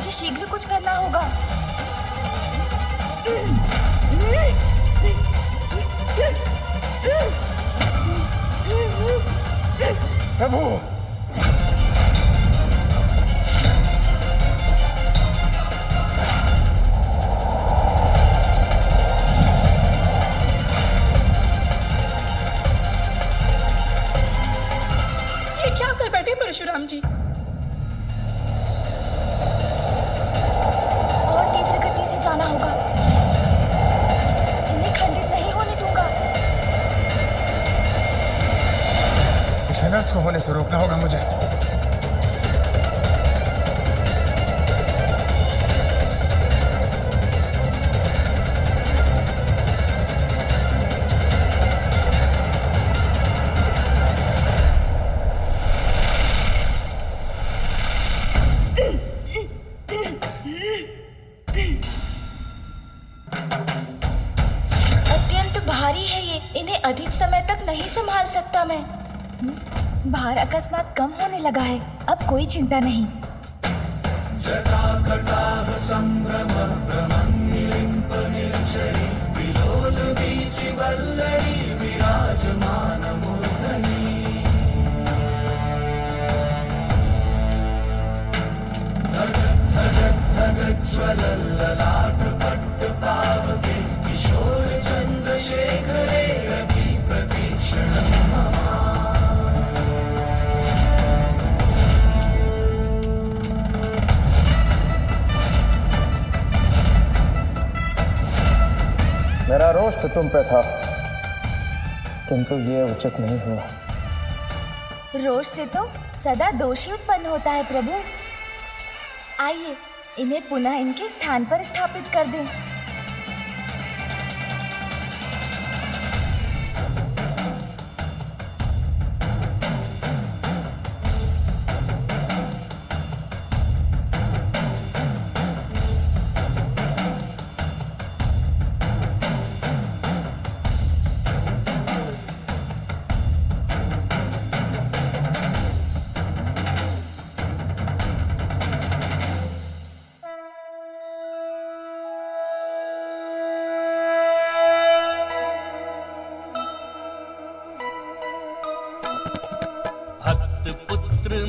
मुझे शीघ्र कुछ करना होगा। प्रभु, ये क्या कर बैठे परशुराम जी? और तीव्र गति से जाना होगा, इन्हें खंडित नहीं होने दूंगा। इस अनर्थ को होने से रोकना होगा मुझे। अत्यंत भारी है ये, इन्हें अधिक समय तक नहीं संभाल सकता मैं। भार अकस्मात कम होने लगा है, अब कोई चिंता नहीं। मेरा रोष तो तुम पे था, किंतु ये उचित नहीं हुआ। रोष से तो सदा दोषी उत्पन्न होता है प्रभु। आइए, इन्हें पुनः इनके स्थान पर स्थापित कर दें।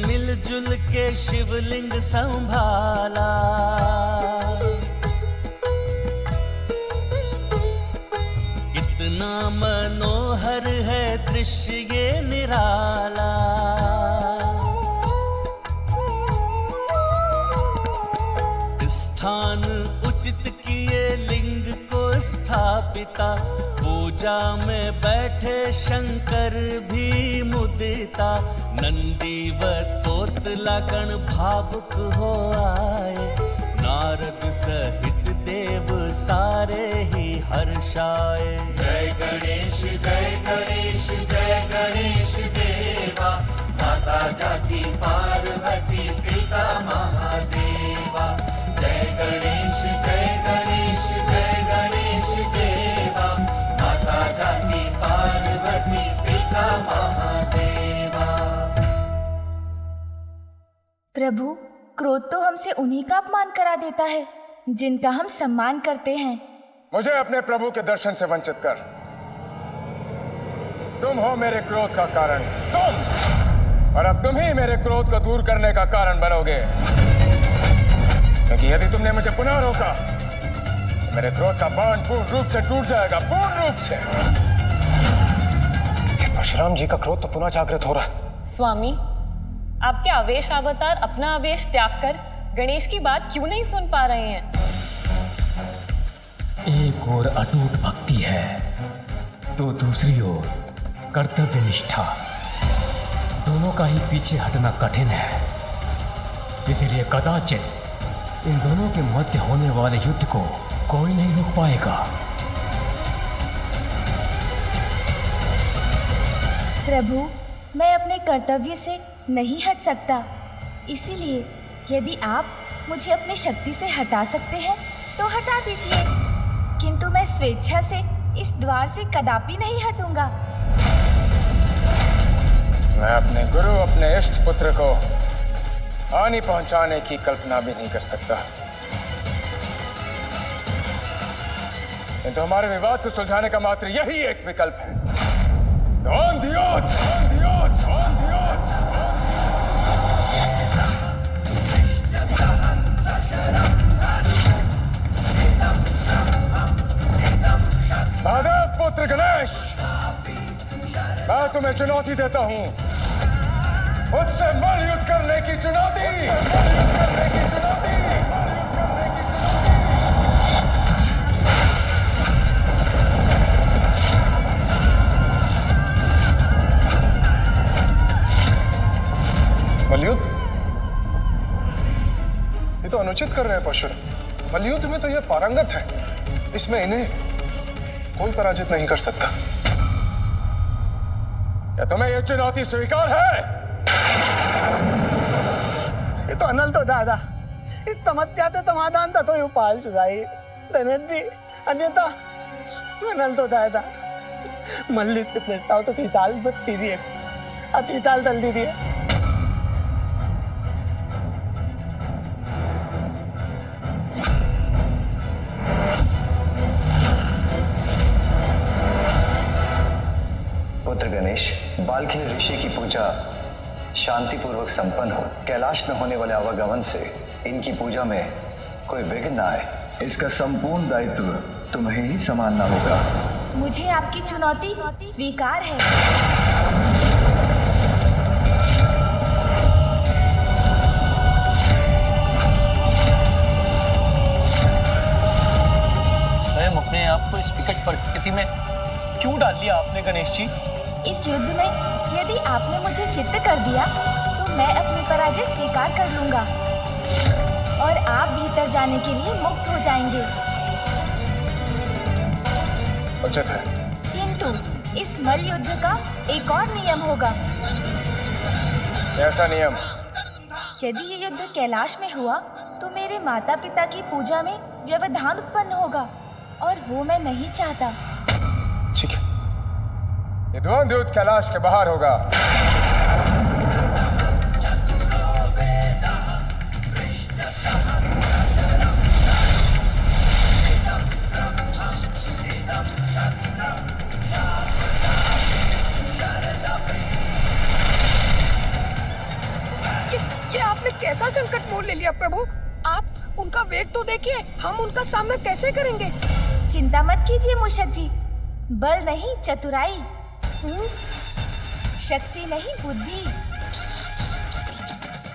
मिलजुल के शिवलिंग संभाला, कितना मनोहर है दृश्य ये निराला। स्थान उचित किए लिंग को स्थापिता, पूजा में बैठे शंकर भी मुदिता। नंदी व तोतला गण भावुक हो आए, नारद सहित देव सारे ही हर्षाए। जय गणेश जय गणेश जय गणेश देवा, माता जाति पार्वती पिता महादेवा। जय गणेश जय गणेश जय गणेश देवा, माता जाति पार्वती पिता महादेवा। प्रभु, क्रोध तो हमसे उन्हीं का अपमान करा देता है जिनका हम सम्मान करते हैं। मुझे अपने प्रभु के दर्शन से वंचित कर। तुम हो मेरे क्रोध का कारण, तुम, और अब तुम ही मेरे क्रोध को दूर करने का कारण बनोगे। क्योंकि यदि तुमने मुझे पुनः रोका तो मेरे क्रोध का बाण पूर्ण रूप से टूट जाएगा, पूर्ण रूप से। परशुराम जी का क्रोध तो पुनः जागृत हो रहा है। स्वामी, आपके आवेश अवतार अपना आवेश त्याग कर गणेश की बात क्यों नहीं सुन पा रहे हैं? एक ओर अटूट भक्ति है तो दूसरी ओर कर्तव्य निष्ठा, दोनों का ही पीछे हटना कठिन है। इसीलिए कदाचित इन दोनों के मध्य होने वाले युद्ध को कोई नहीं रोक पाएगा। प्रभु, मैं अपने कर्तव्य से नहीं हट सकता, इसीलिए यदि आप मुझे अपनी शक्ति से हटा सकते हैं तो हटा दीजिए, किंतु मैं स्वेच्छा से इस द्वार से कदापि नहीं हटूंगा। मैं अपने गुरु, अपने इष्ट पुत्र को हानि पहुंचाने की कल्पना भी नहीं कर सकता। किंतु हमारे विवाद को सुलझाने का मात्र यही एक विकल्प है। On the odds! On the odds! On the odds! Mahadev पुत्र गणेश, मैं तुम्हें चुनौती देता हूं। मुझसे मल युद्ध करने की चुनौती, मल युद्ध करने की चुनौती, मल युद्ध करने की चुनौती। मलयुद्ध? ये तो अनुचित कर रहे हैं परशुराम। मलयुद्ध में तो ये पारंगत है, इसमें इन्हें कोई पराजित नहीं कर सकता। क्या तुम्हें यह चुनौती स्वीकार है? ये तो अनल तो दादा तमत्याते समाधान था तो ये उपाय सुझाई धनंदी अन्यथा अनल तो दादा मल्लिक के प्रस्ताव तो चीताल बत्ती दिए अचीताल दल दी दिए। पुत्र गणेश, बालखिल ऋषि की पूजा शांतिपूर्वक संपन्न हो। कैलाश में होने वाले आवागमन से इनकी पूजा में कोई विघ्न न आए, इसका संपूर्ण दायित्व तुम्हें ही संभालना होगा। मुझे आपकी चुनौती स्वीकार है। स्वयं अपने आप को इस विकट परिस्थिति में क्यों डाल लिया आपने गणेश जी? इस युद्ध में यदि आपने मुझे चित्त कर दिया तो मैं अपनी पराजय स्वीकार कर लूंगा और आप भीतर जाने के लिए मुक्त हो जाएंगे। उचित है। किंतु इस मल युद्ध का एक और नियम होगा। कैसा नियम? यदि ये युद्ध कैलाश में हुआ तो मेरे माता पिता की पूजा में व्यवधान उत्पन्न होगा और वो मैं नहीं चाहता। ठीक है। ये द्वंद्व युद्ध कैलाश के बाहर होगा। ये आपने कैसा संकट मोल ले लिया प्रभु? आप उनका वेग तो देखिए, हम उनका सामना कैसे करेंगे? चिंता मत कीजिए मूषक जी, बल नहीं चतुराई, शक्ति नहीं बुद्धि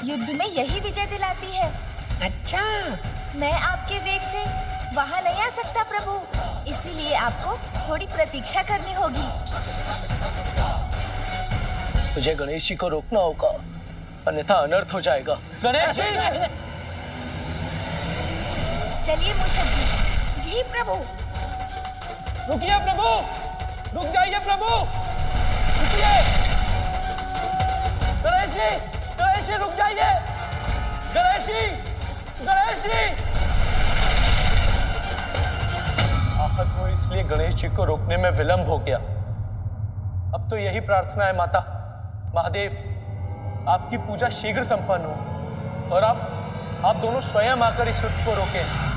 युद्ध में यही विजय दिलाती है। अच्छा, मैं आपके वेग से वहां नहीं आ सकता प्रभु, इसीलिए आपको थोड़ी प्रतीक्षा करनी होगी। मुझे गणेश जी को रोकना होगा, अन्यथा अनर्थ हो जाएगा। गणेश जी! चलिए मूषक जी। जी प्रभु। रुकिए प्रभु, रुक जाइए प्रभु, रुकिए। गणेश जी रुक जाइए। गणेश जी। आहत हो इसलिए गणेश जी को रोकने में विलंब हो गया। अब तो यही प्रार्थना है माता महादेव, आपकी पूजा शीघ्र संपन्न हो और आप दोनों स्वयं आकर इस युद्ध को रोकें।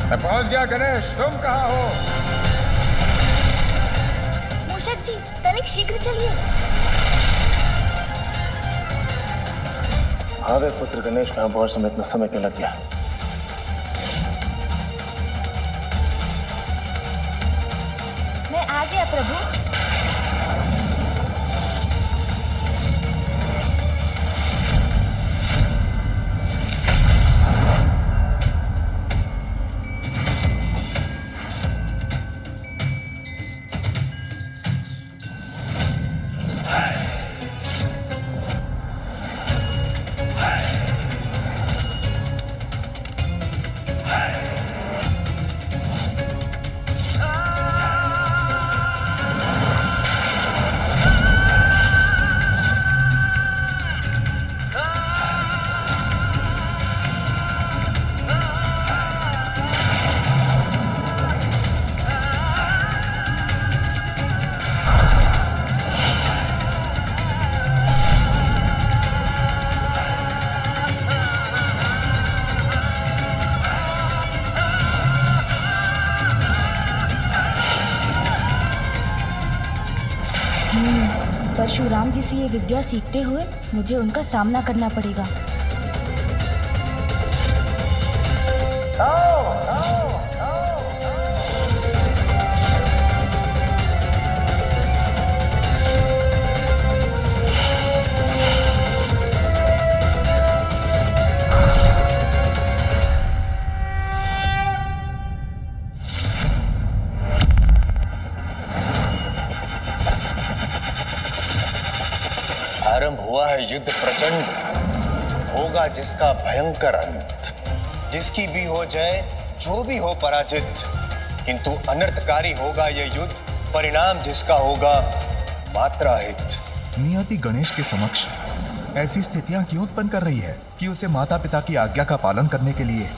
मैं पहुंच गया गणेश, तुम कहाँ हो? मूषक जी तनिक शीघ्र चलिए। हाँ वे पुत्र गणेश, यहाँ पहुंचने में इतना समय क्यों लग गया? मैं आ गया प्रभु। परशुराम जी से ये विद्या सीखते हुए मुझे उनका सामना करना पड़ेगा। आरंभ हुआ है युद्ध प्रचंड, होगा जिसका भयंकर अंत। जिसकी भी हो जय, जो भी हो पराजित, किंतु अनर्थकारी होगा यह युद्ध, परिणाम जिसका होगा मात्रा हित। नियति गणेश के समक्ष ऐसी स्थितियां क्यों उत्पन्न कर रही है कि उसे माता पिता की आज्ञा का पालन करने के लिए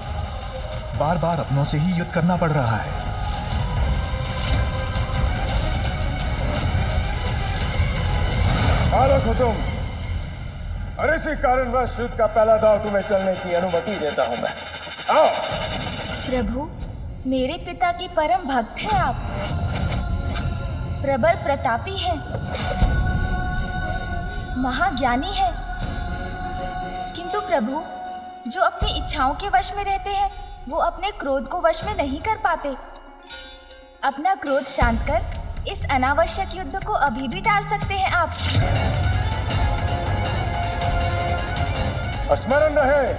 बार बार अपनों से ही युद्ध करना पड़ रहा है। बालक हो तुम, और इसी कारणवश युद्ध का पहला दांव तुम्हें चलने की अनुमति देता हूं मैं। आओ। प्रभु, मेरे पिता की परम भक्त हैं आप, प्रबल प्रतापी हैं, महाज्ञानी हैं। किंतु प्रभु, जो अपनी इच्छाओं के वश में रहते हैं वो अपने क्रोध को वश में नहीं कर पाते। अपना क्रोध शांत कर इस अनावश्यक युद्ध को अभी भी टाल सकते हैं आप। स्मरण रहे,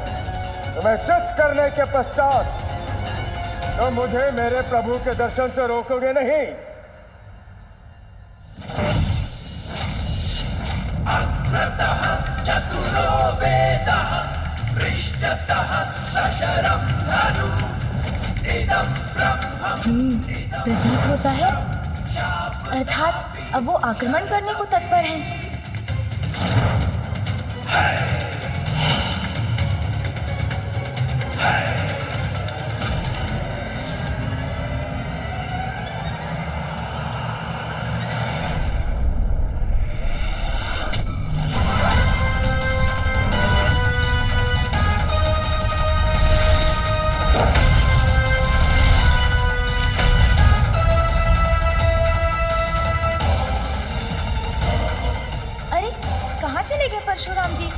तुम्हें चित करने के पश्चात तो मुझे मेरे प्रभु के दर्शन से रोकोगे नहीं। अग्रतः चतुरो वेदः पृष्ठतः सशरं धनु इदं ब्रह्मम्। प्रतीत होता है अर्थात अब वो आक्रमण करने को तत्पर हैं। परशुराम जी,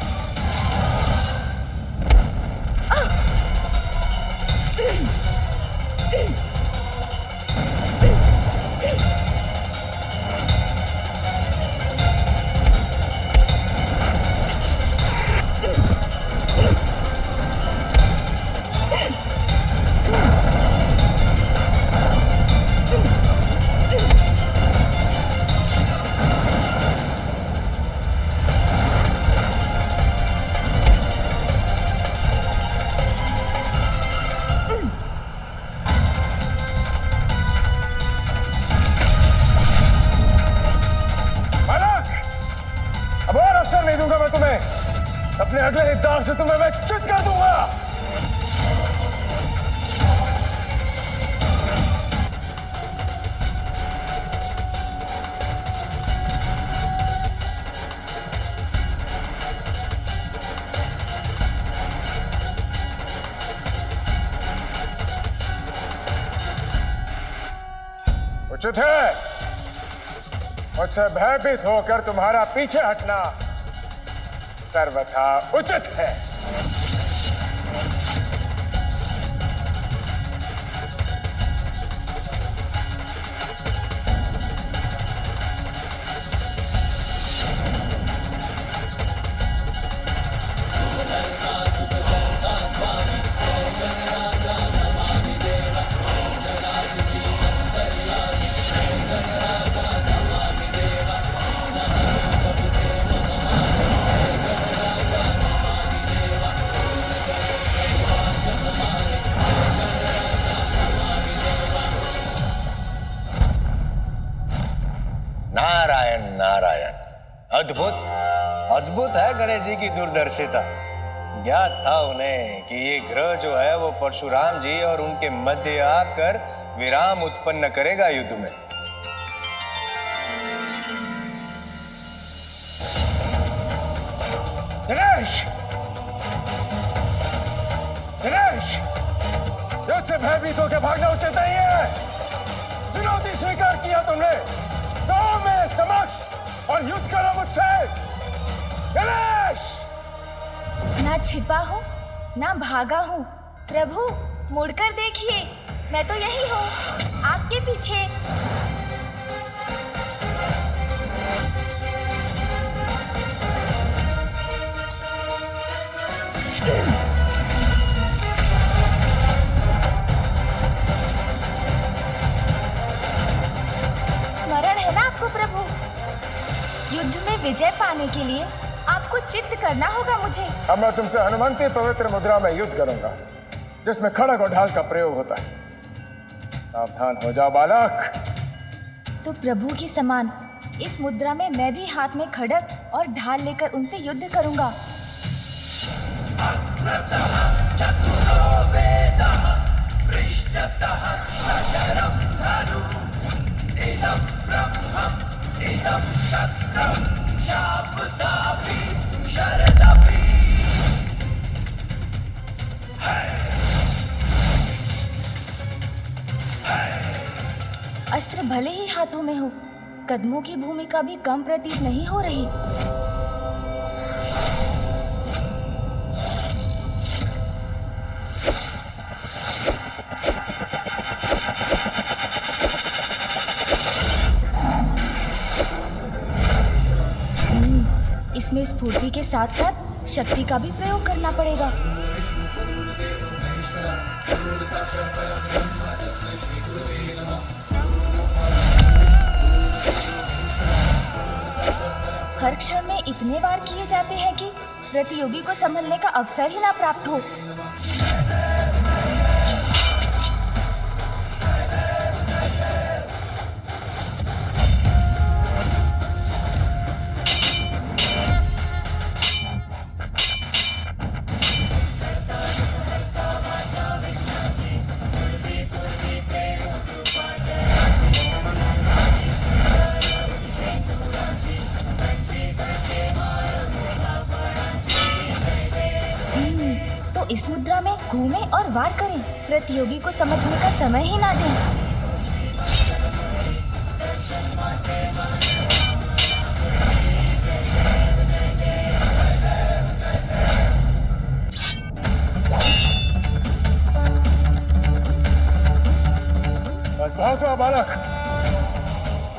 अपने अगले दांव से तुम्हें मैं चित कर दूंगा। उचित है, मुझसे भयभीत होकर तुम्हारा पीछे हटना सर्वथा उचित है। नारायण नारायण, अद्भुत अद्भुत है गणेश जी की दूरदर्शिता। ज्ञात था उन्हें कि ये ग्रह जो है वो परशुराम जी और उनके मध्य आकर विराम उत्पन्न करेगा युद्ध में। गणेश, गणेश, युद्ध से भयभीत होकर भागना उचित नहीं है। चुनौती स्वीकार किया तुमने, तो मैं समक्ष और युद्ध करो मुझसे। गणेश! ना छिपा हूँ ना भागा हूँ। प्रभु मुड़कर देखिए, मैं तो यही हूँ, आपके पीछे। स्मरण है ना आपको प्रभु? युद्ध में विजय पाने के लिए आपको चित्त करना होगा मुझे। अब मैं तुमसे हनुमंती पवित्र मुद्रा में युद्ध करूंगा, जिसमें खड़ग और ढाल का प्रयोग होता है। सावधान हो जाओ बालक। तो प्रभु की समान इस मुद्रा में मैं भी हाथ में खड़ग और ढाल लेकर उनसे युद्ध करूंगा। अस्त्र भले ही हाथों में हो, कदमों की भूमिका भी कम प्रतीत नहीं हो रही। इसमें स्फूर्ति के साथ साथ शक्ति का भी प्रयोग करना पड़ेगा। हर क्षण में इतने बार किए जाते हैं कि प्रतियोगी को संभलने का अवसर ही ना प्राप्त हो। इस मुद्रा में घूमें और वार करें, प्रतियोगी को समझने का समय ही ना दें। बस बहुत हुआ बालक,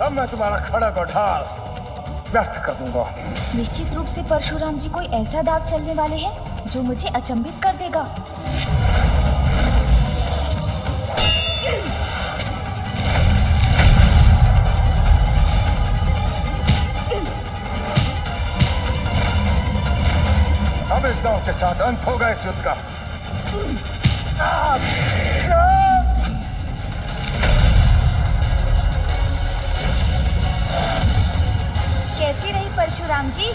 अब मैं तुम्हारा खड़ग और ढाल व्यर्थ कर दूंगा। निश्चित रूप से परशुराम जी कोई ऐसा दाव चलने वाले हैं जो मुझे अचंभित कर देगा। अब इस दाव के साथ अंत होगा इस युद्ध का। कैसी रही परशुराम जी?